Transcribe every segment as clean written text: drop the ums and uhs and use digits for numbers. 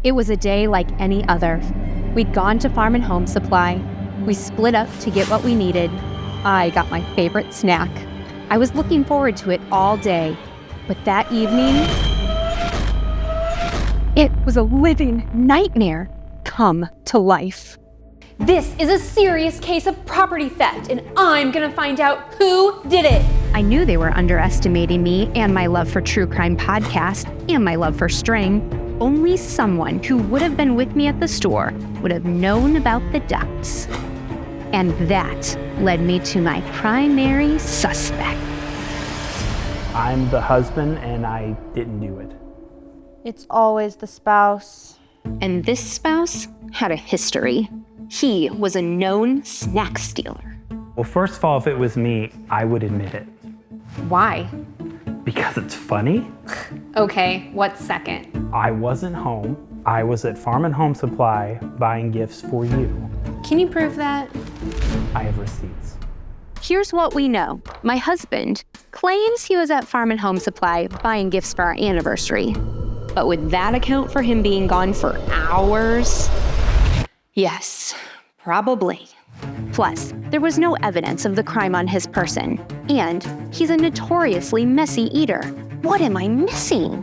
It was a day like any other. We'd gone to Farm and Home Supply. We split up to get what we needed. I got my favorite snack. I was looking forward to it all day. But that evening, it was a living nightmare come to life. This is a serious case of property theft, and I'm gonna find out who did it. I knew they were underestimating me and my love for true crime podcast and my love for string. Only someone who would have been with me at the store would have known about the ducks. And that led me to my primary suspect. I'm the husband and I didn't do it. It's always the spouse. And this spouse had a history. He was a known snack stealer. Well, first of all, if it was me, I would admit it. Why? Because it's funny. Okay, what's second? I wasn't home. I was at Farm and Home Supply buying gifts for you. Can you prove that? I have receipts. Here's what we know. My husband claims he was at Farm and Home Supply buying gifts for our anniversary. But would that account for him being gone for hours? Yes, probably. Plus, there was no evidence of the crime on his person, and he's a notoriously messy eater. What am I missing?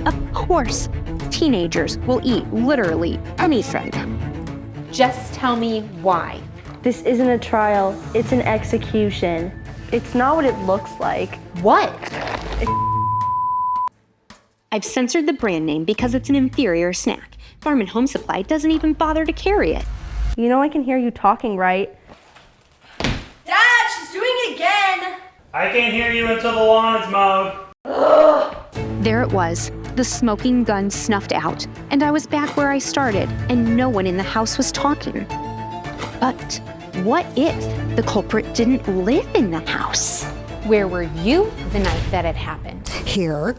Of course, teenagers will eat literally anything. Just tell me why. This isn't a trial, it's an execution. It's not what it looks like. What? I've censored the brand name because it's an inferior snack. Farm and Home Supply doesn't even bother to carry it. You know I can hear you talking, right? Dad, she's doing it again! I can't hear you until the lawn is mowed. There it was, the smoking gun snuffed out, and I was back where I started, and no one in the house was talking. But what if the culprit didn't live in the house? Where were you the night that it happened? Here.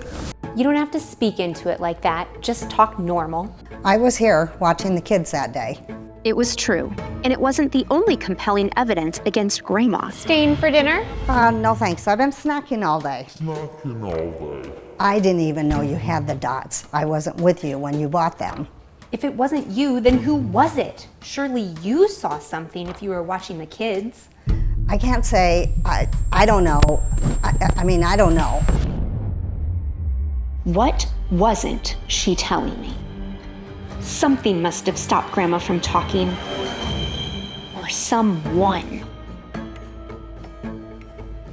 You don't have to speak into it like that. Just talk normal. I was here watching the kids that day. It was true, and it wasn't the only compelling evidence against Grandma. Staying for dinner? No thanks, I've been snacking all day. I didn't even know you had the dots. I wasn't with you when you bought them. If it wasn't you, then who was it? Surely you saw something if you were watching the kids. I can't say, I don't know. I don't know. What wasn't she telling me? Something must have stopped Grandma from talking. Or someone.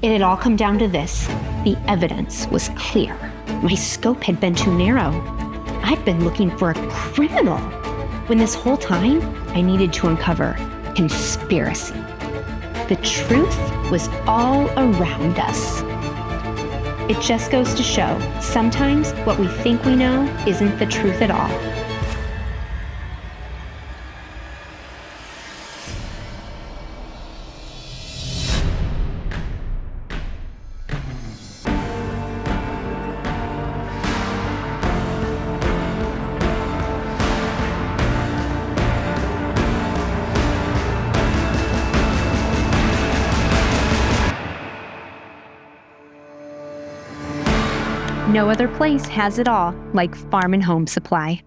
It had all come down to this. The evidence was clear. My scope had been too narrow. I'd been looking for a criminal, when this whole time I needed to uncover conspiracy. The truth was all around us. It just goes to show, sometimes what we think we know isn't the truth at all. No other place has it all like Farm and Home Supply.